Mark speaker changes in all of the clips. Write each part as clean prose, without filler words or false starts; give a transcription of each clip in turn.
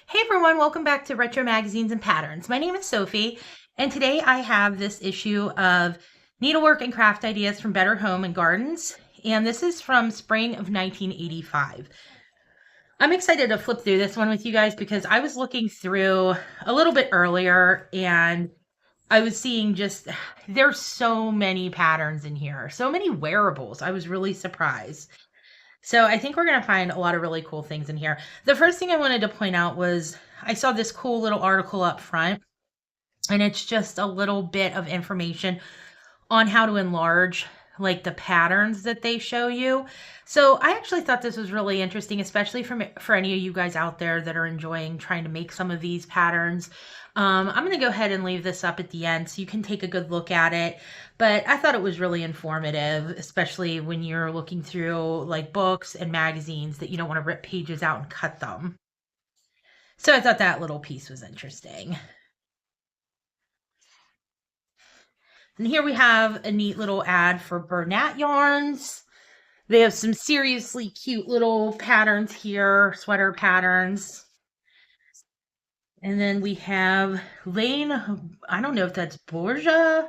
Speaker 1: Hey everyone, welcome back to Retro Magazines and Patterns. My name is Sophie, and today I have this issue of Needlework and Craft Ideas from Better Home and Gardens, and this is from spring of 1985. I'm excited to flip through this one with you guys because I was looking through a little bit earlier and I was seeing just, there's so many patterns in here, so many wearables. I was really surprised. So I think we're going to find a lot of really cool things in here. The first thing I wanted to point out was I saw this cool little article up front, and it's just a little bit of information on how to enlarge like the patterns that they show you. So I actually thought this was really interesting, especially for any of you guys out there that are enjoying trying to make some of these patterns. I'm going to go ahead and leave this up at the end so you can take a good look at it. But I thought it was really informative, especially when you're looking through like books and magazines that you don't want to rip pages out and cut them. So I thought that little piece was interesting. And here we have a neat little ad for Bernat yarns. They have some seriously cute little patterns here, sweater patterns. And then we have Lane, I don't know if that's Borgia,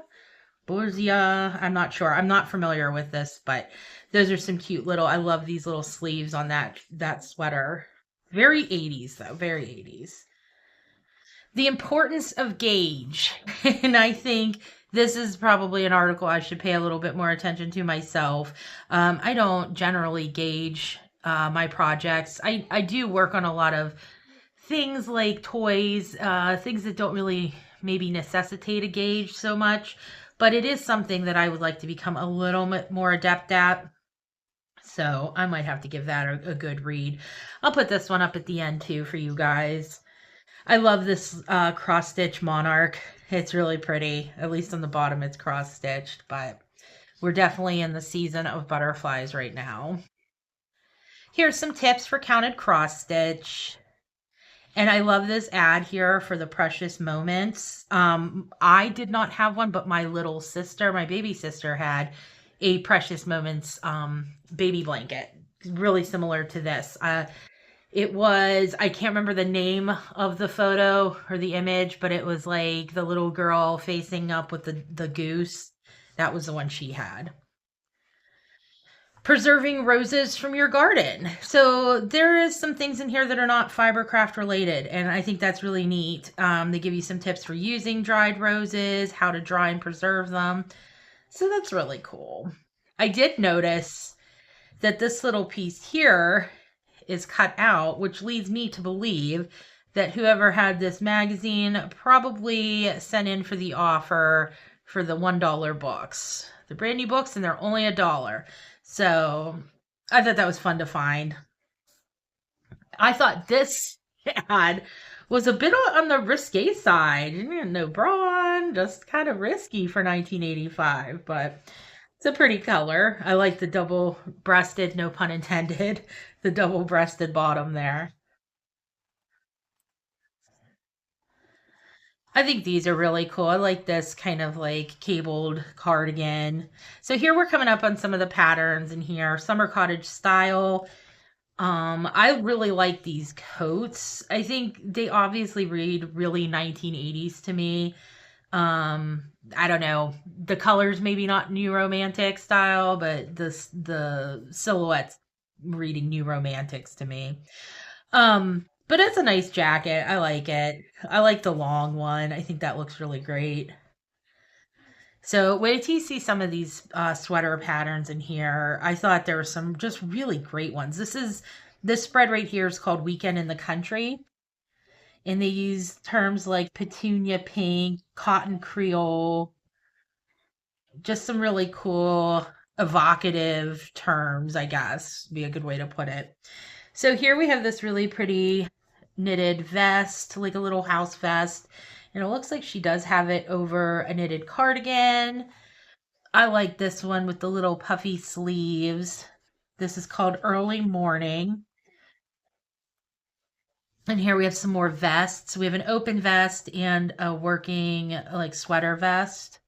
Speaker 1: I'm not sure. I'm not familiar with this, but those are some cute little, I love these little sleeves on that sweater. Very 80s though, very 80s. The importance of gauge. And I think this is probably an article I should pay a little bit more attention to myself. I don't generally gauge my projects. I do work on a lot of things like toys, things that don't really maybe necessitate a gauge so much, but it is something that I would like to become a little bit more adept at. So I might have to give that a good read. I'll put this one up at the end too for you guys. I love this cross stitch monarch. It's really pretty. At least on the bottom it's cross stitched, but we're definitely in the season of butterflies right now. Here's some tips for counted cross stitch. And I love this ad here for the Precious Moments. I did not have one, but my little sister, my baby sister, had a Precious Moments baby blanket, really similar to this. It was, I can't remember the name of the photo or the image, but it was like the little girl facing up with the goose. That was the one she had. Preserving roses from your garden. So there is some things in here that are not fibercraft related, and I think that's really neat. They give you some tips for using dried roses, how to dry and preserve them. So that's really cool. I did notice that this little piece here is cut out, which leads me to believe that whoever had this magazine probably sent in for the offer for the $1 books. The brand new books, and they're only $1. So I thought that was fun to find. I thought this ad was a bit on the risque side. No bra on, just kind of risky for 1985, but it's a pretty color. I like the double-breasted, no pun intended, the double-breasted bottom there. I think these are really cool. I like this kind of like cabled cardigan. So here we're coming up on some of the patterns in here. Summer cottage style. I really like these coats. I think they obviously read really 1980s to me. I don't know. The colors maybe not new romantic style, but the silhouettes reading new romantics to me. But it's a nice jacket. I like it. I like the long one. I think that looks really great. So wait till you see some of these sweater patterns in here. I thought there were some just really great ones. This spread right here is called Weekend in the Country. And they use terms like petunia pink, cotton creole, just some really cool, evocative terms, I guess, be a good way to put it. So here we have this really pretty knitted vest, like a little house vest. And it looks like she does have it over a knitted cardigan. I like this one with the little puffy sleeves. This is called Early Morning. And here we have some more vests. We have an open vest and a working like sweater vest.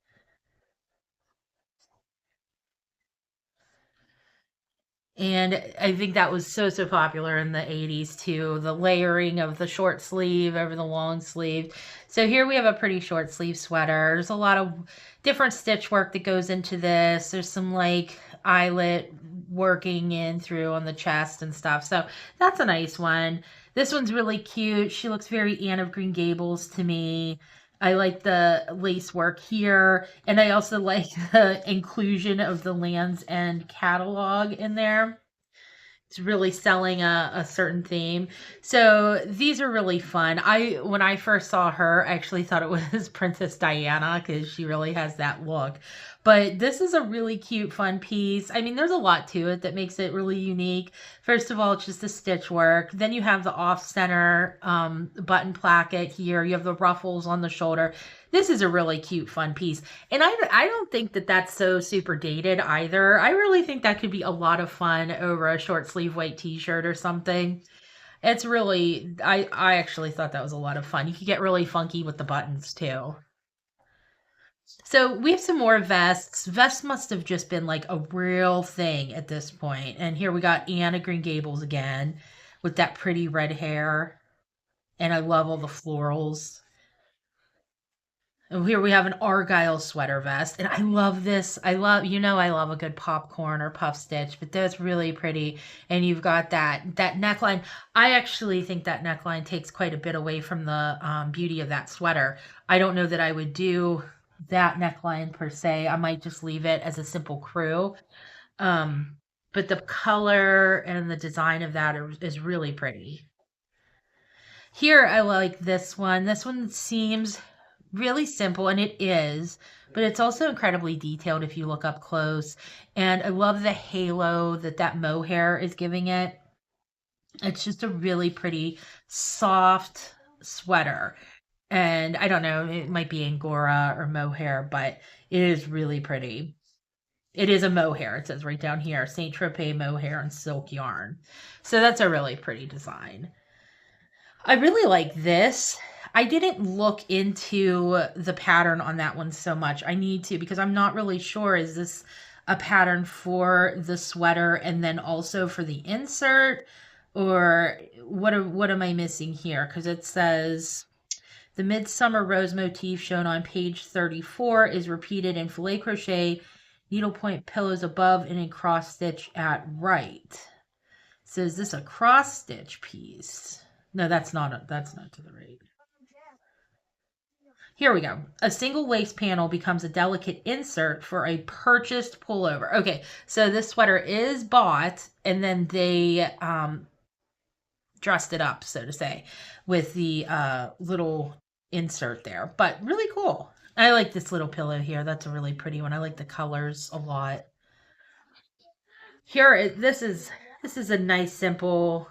Speaker 1: And I think that was so, so popular in the 80s too. The layering of the short sleeve over the long sleeve. So here we have a pretty short sleeve sweater. There's a lot of different stitch work that goes into this. There's some like eyelet working in through on the chest and stuff. So that's a nice one. This one's really cute. She looks very Anne of Green Gables to me. I like the lace work here, and I also like the inclusion of the Lands' End catalog in there. It's really selling a certain theme. So these are really fun. When I first saw her, I actually thought it was Princess Diana because she really has that look. But this is a really cute, fun piece. I mean, there's a lot to it that makes it really unique. First of all, it's just the stitch work. Then you have the off-center button placket here. You have the ruffles on the shoulder. This is a really cute, fun piece. And I don't think that that's so super dated either. I really think that could be a lot of fun over a short sleeve white t-shirt or something. It's really, I actually thought that was a lot of fun. You could get really funky with the buttons too. So we have some more vests. Vests must have just been like a real thing at this point. And here we got Anna Green Gables again with that pretty red hair. And I love all the florals. And here we have an Argyle sweater vest. And I love this. I love a good popcorn or puff stitch, but that's really pretty. And you've got that neckline. I actually think that neckline takes quite a bit away from the beauty of that sweater. I don't know that I would do that neckline per se. I might just leave it as a simple crew. Um, but the color and the design of that is really pretty. Here, I like this one. This one seems really simple, and it is, but it's also incredibly detailed if you look up close. And I love the halo that mohair is giving it. It's just a really pretty, soft sweater. And I don't know, it might be Angora or mohair, but it is really pretty. It is a mohair. It says right down here, Saint Tropez mohair and silk yarn. So that's a really pretty design. I really like this. I didn't look into the pattern on that one so much. I need to because I'm not really sure. Is this a pattern for the sweater and then also for the insert? Or what am I missing here? Because it says the Midsummer Rose motif shown on page 34 is repeated in filet crochet, needlepoint pillows above and in cross stitch at right. So is this a cross stitch piece? No, that's not to the right. Here we go. A single lace panel becomes a delicate insert for a purchased pullover. Okay, so this sweater is bought and then they dressed it up, so to say, with the little insert there. But really cool. I like this little pillow here. That's a really pretty one. I like the colors a lot. This is a nice, simple,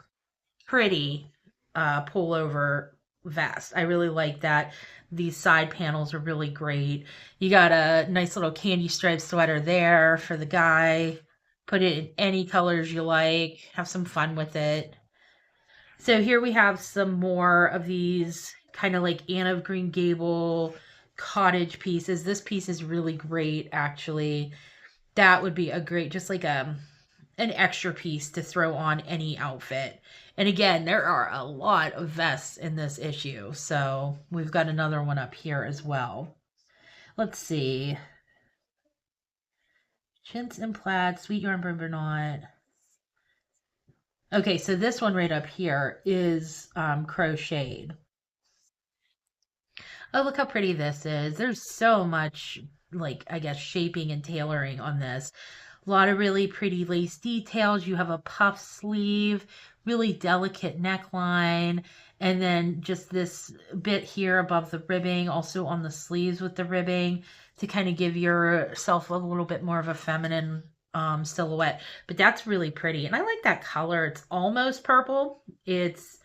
Speaker 1: pretty pullover vest. I really like that. These side panels are really great. You got a nice little candy striped sweater there for the guy. Put it in any colors you like. Have some fun with it. So here we have some more of these kind of like Anne of Green Gable cottage pieces. This piece is really great, actually. That would be a great, just like an extra piece to throw on any outfit. And again, there are a lot of vests in this issue. So we've got another one up here as well. Let's see. Chintz and plaid, sweet yarn bernard. Okay, so this one right up here is crocheted. Oh, look how pretty this is. There's so much, like, I guess, shaping and tailoring on this. A lot of really pretty lace details. You have a puff sleeve, really delicate neckline, and then just this bit here above the ribbing, also on the sleeves with the ribbing to kind of give yourself a little bit more of a feminine silhouette. But that's really pretty. And I like that color. It's almost purple. It's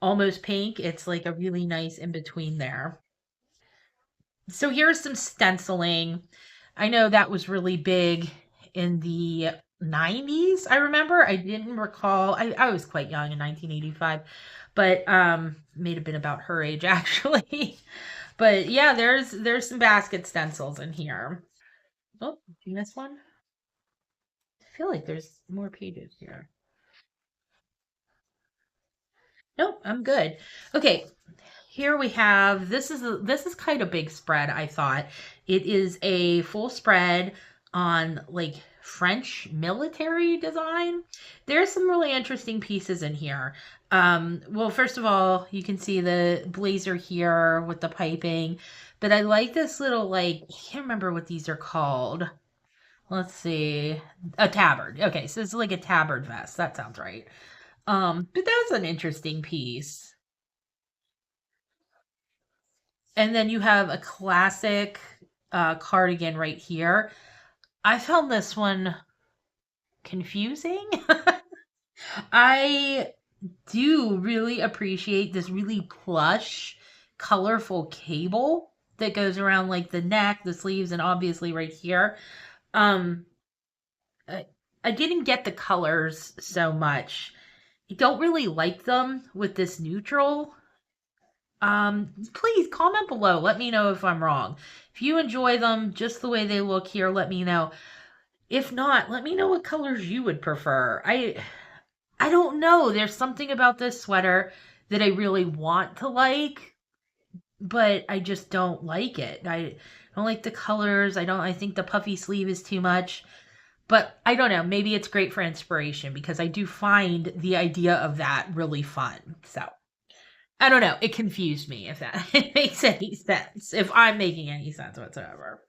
Speaker 1: almost pink. It's like a really nice in between there. So here's some stenciling. I know that was really big in the 90s. I remember. I didn't recall. I was quite young in 1985, but may have been about her age actually. But yeah, there's some basket stencils in here. Oh, did you miss one? feel like there's more pages here. Nope, I'm good. Okay, here we have this is kind of big spread, I thought. It is a full spread on like French military design. There's some really interesting pieces in here. Well, first of all, you can see the blazer here with the piping, but I like this little like I can't remember what these are called. Let's see. A tabard. Okay, so it's like a tabard vest. That sounds right. But that's an interesting piece. And then you have a classic cardigan right here. I found this one confusing. I do really appreciate this really plush, colorful cable that goes around like the neck, the sleeves, and obviously right here. Um, I, I didn't get the colors so much. I don't really like them with this neutral. Please comment below. Let me know if I'm wrong. If you enjoy them just the way they look here, let me know. If not, let me know what colors you would prefer. I don't know. There's something about this sweater that I really want to like, but I just don't like it. I don't like the colors. I think the puffy sleeve is too much. But I don't know. Maybe it's great for inspiration because I do find the idea of that really fun. So I don't know. It confused me if that makes any sense. If I'm making any sense whatsoever.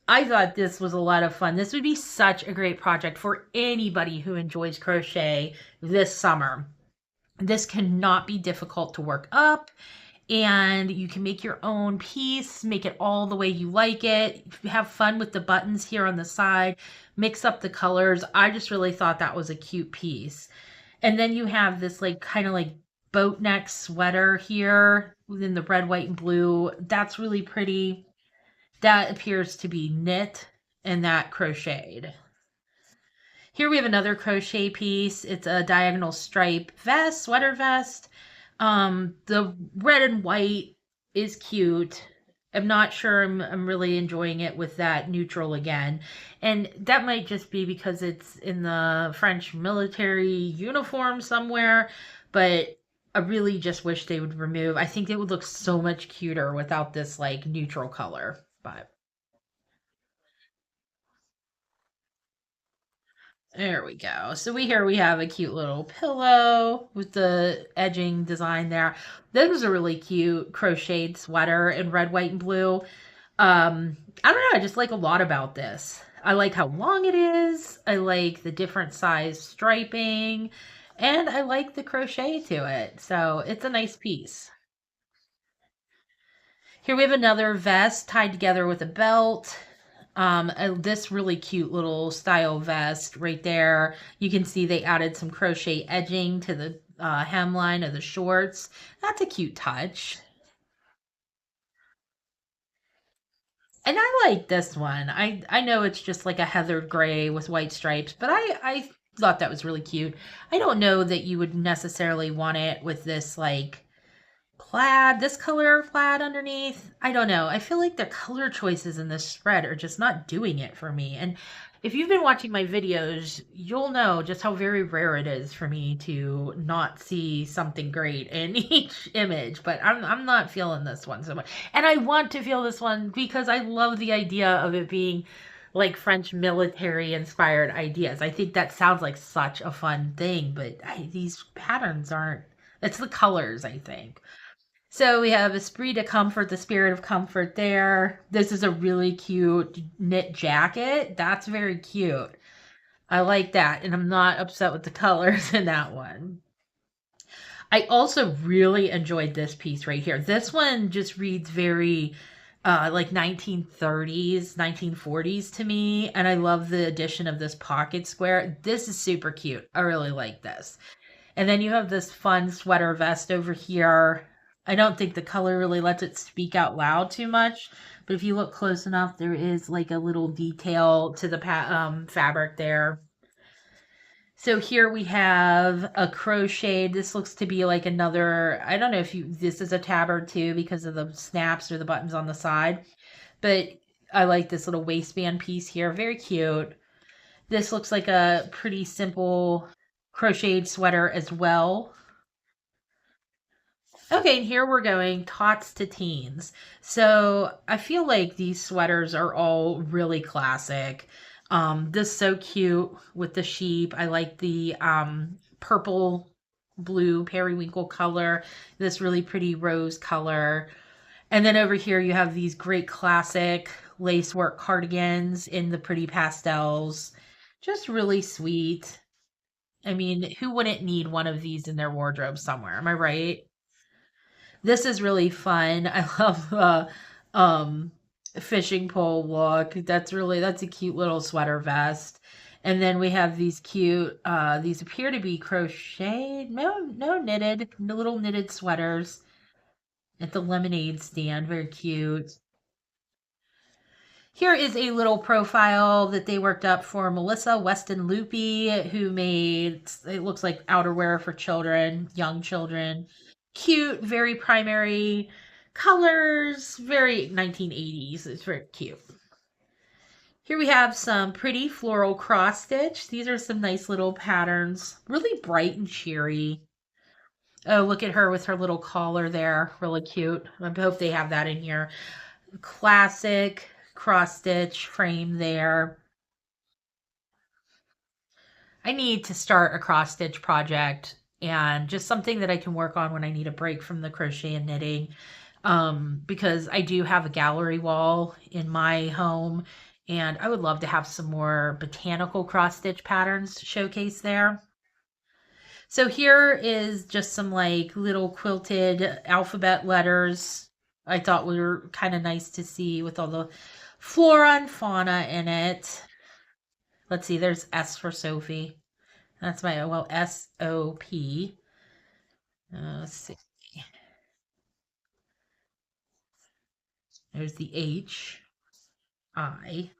Speaker 1: I thought this was a lot of fun. This would be such a great project for anybody who enjoys crochet this summer. This cannot be difficult to work up, and you can make your own piece, make it all the way you like it. Have fun with the buttons here on the side, mix up the colors. I just really thought that was a cute piece. And then you have this like kind of like boat neck sweater here within the red, white, and blue. That's really pretty. That appears to be knit and that crocheted. Here we have another crochet piece. It's a diagonal stripe vest, sweater vest. The red and white is cute. I'm not sure I'm really enjoying it with that neutral again. And that might just be because it's in the French military uniform somewhere, but I really just wish they would remove. I think it would look so much cuter without this like neutral color. But there we go. So we have a cute little pillow with the edging design there. This was a really cute crocheted sweater in red, white, and blue. I don't know, I just like a lot about this. I like how long it is. I like the different size striping, and I like the crochet to it. So it's a nice piece. Here we have another vest tied together with a belt. This really cute little style vest right there. You can see they added some crochet edging to the hemline of the shorts. That's a cute touch. And I like this one. I know it's just like a heathered gray with white stripes, but I thought that was really cute. I don't know that you would necessarily want it with this like plaid, this color plaid underneath. I don't know. I feel like the color choices in this spread are just not doing it for me. And if you've been watching my videos, you'll know just how very rare it is for me to not see something great in each image. But I'm not feeling this one so much. And I want to feel this one because I love the idea of it being like French military inspired ideas. I think that sounds like such a fun thing, but these patterns aren't, it's the colors, I think. So we have Esprit de Comfort, the spirit of comfort there. This is a really cute knit jacket. That's very cute. I like that, and I'm not upset with the colors in that one. I also really enjoyed this piece right here. This one just reads very like 1930s, 1940s to me, and I love the addition of this pocket square. This is super cute. I really like this. And then you have this fun sweater vest over here. I don't think the color really lets it speak out loud too much, but if you look close enough, there is like a little detail to the fabric there. So here we have a crochet. This looks to be like another, I don't know if this is a tabard too because of the snaps or the buttons on the side, but I like this little waistband piece here. Very cute. This looks like a pretty simple crocheted sweater as well. Okay, and here we're going tots to teens. So I feel like these sweaters are all really classic. This is so cute with the sheep. I like the purple blue periwinkle color, this really pretty rose color. And then over here you have these great classic lacework cardigans in the pretty pastels. Just really sweet. I mean, who wouldn't need one of these in their wardrobe somewhere? Am I right? This is really fun. I love the fishing pole look. That's a cute little sweater vest. And then we have these cute these appear to be crochet, no knitted, little knitted sweaters at the lemonade stand. Very cute. Here is a little profile that they worked up for Melissa Weston Loopy, who made, it looks like outerwear for children, young children. Cute, very primary colors, very 1980s. It's very cute. Here we have some pretty floral cross stitch. These are some nice little patterns, really bright and cheery. Oh, look at her with her little collar there. Really cute. I hope they have that in here. Classic cross stitch frame there. I need to start a cross stitch project and just something that I can work on when I need a break from the crochet and knitting. Because I do have a gallery wall in my home and I would love to have some more botanical cross stitch patterns to showcase there. So here is just some like little quilted alphabet letters I thought were kind of nice to see with all the flora and fauna in it. Let's see, there's S for Sophie. That's my, well, SOP. Let's see. There's the H, I.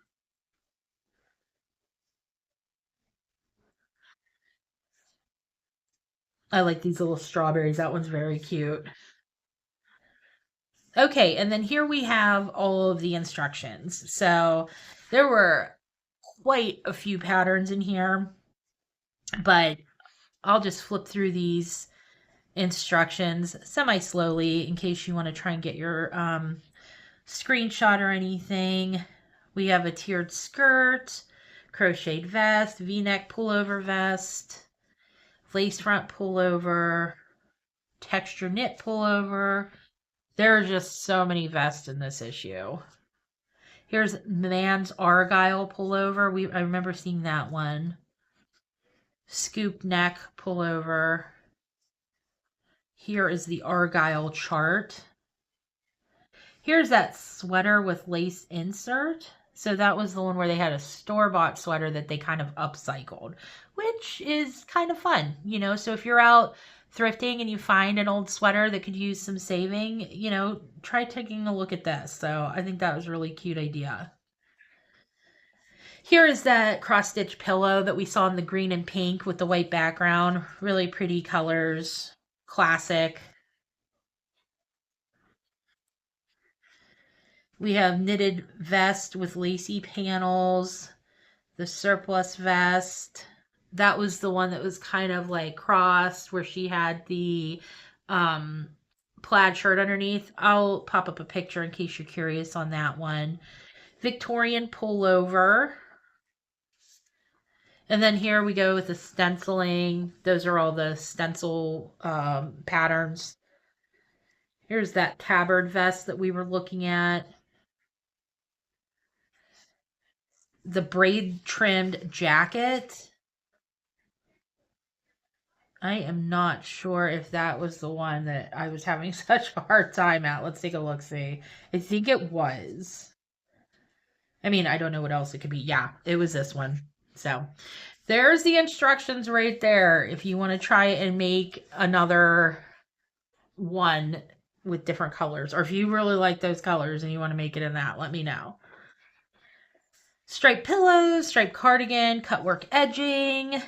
Speaker 1: I like these little strawberries. That one's very cute. Okay, and then here we have all of the instructions. So there were quite a few patterns in here, but I'll just flip through these instructions semi slowly in case you want to try and get your screenshot or anything. We have a tiered skirt, crocheted vest, v-neck pullover vest, lace front pullover, texture knit pullover. There are just so many vests in this issue. Here's man's argyle pullover. I remember seeing that one. Scoop neck pullover. Here is the argyle chart. Here's that sweater with lace insert. So that was the one where they had a store-bought sweater that they kind of upcycled, which is kind of fun, you know? So if you're out thrifting and you find an old sweater that could use some saving, you know, try taking a look at this. So I think that was a really cute idea. Here is that cross-stitch pillow that we saw in the green and pink with the white background. Really pretty colors, classic. We have knitted vest with lacy panels, the surplus vest. That was the one that was kind of like crossed where she had the um, plaid shirt underneath. I'll pop up a picture in case you're curious on that one. Victorian pullover. And then here we go with the stenciling. Those are all the stencil patterns. Here's that tabard vest that we were looking at. The braid trimmed jacket. I am not sure if that was the one that I was having such a hard time at. Let's take a look, see. I think it was. I mean, I don't know what else it could be. Yeah, it was this one. So there's the instructions right there. If you want to try and make another one with different colors, or if you really like those colors and you want to make it in that, let me know. Striped pillows, striped cardigan, cutwork edging,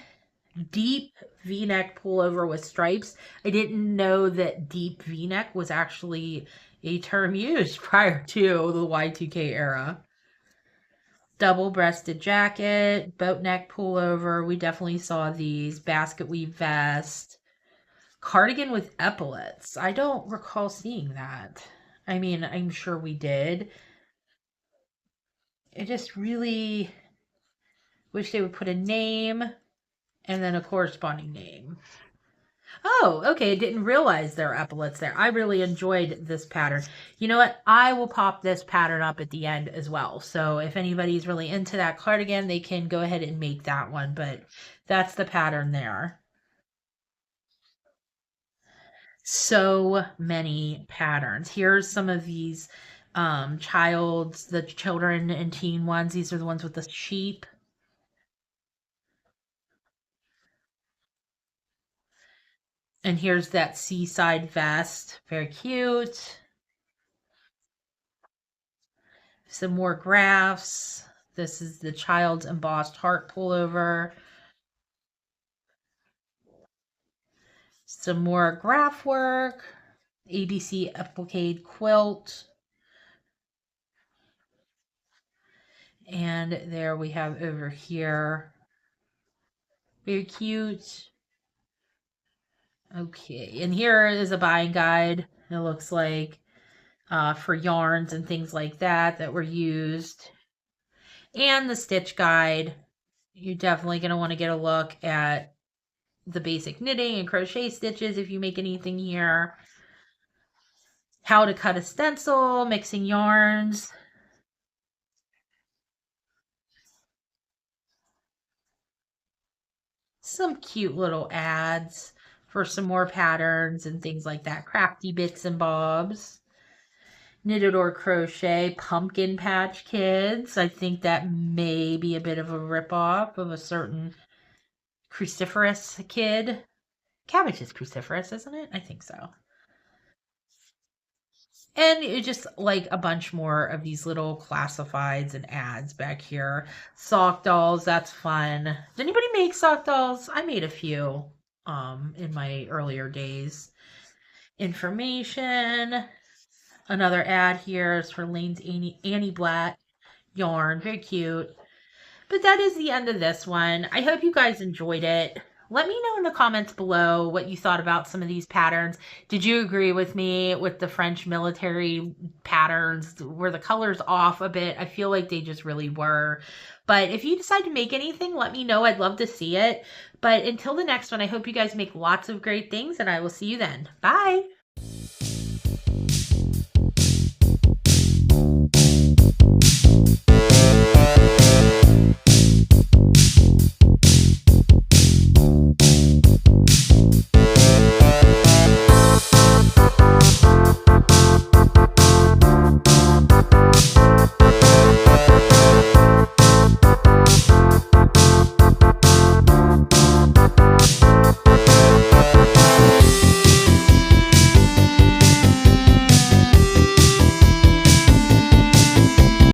Speaker 1: deep v-neck pullover with stripes. I didn't know that deep v-neck was actually a term used prior to the Y2K era. Double-breasted jacket, boat neck pullover. We definitely saw these. Basket weave vest. Cardigan with epaulets. I don't recall seeing that. I mean, I'm sure we did. I just really wish they would put a name and then a corresponding name. Oh, okay. I didn't realize there are epaulets there. I really enjoyed this pattern. You know what? I will pop this pattern up at the end as well. So if anybody's really into that cardigan, they can go ahead and make that one. But that's the pattern there. So many patterns. Here's some of these the children and teen ones. These are the ones with the sheep. And here's that seaside vest. Very cute. Some more graphs. This is the child's embossed heart pullover. Some more graph work. ABC applique quilt. And there we have over here. Very cute. Okay, and here is a buying guide. It looks like for yarns and things like that were used. And the stitch guide. You're definitely going to want to get a look at the basic knitting and crochet stitches if you make anything here. How to cut a stencil, mixing yarns. Some cute little ads for some more patterns and things like that. Crafty bits and bobs. Knitted or crochet, Pumpkin Patch Kids. I think that may be a bit of a ripoff of a certain cruciferous kid. Cabbage is cruciferous, isn't it? I think so. And it just like a bunch more of these little classifieds and ads back here. Sock dolls, that's fun. Did anybody make sock dolls? I made a few in my earlier days. Information. Another ad here is for Lane's Annie Blatt yarn. Very cute. But that is the end of this one. I hope you guys enjoyed it. Let me know in the comments below what you thought about some of these patterns. Did you agree with me with the French military patterns? Were the colors off a bit? I feel like they just really were. But if you decide to make anything, let me know. I'd love to see it. But until the next one, I hope you guys make lots of great things, and I will see you then. Bye!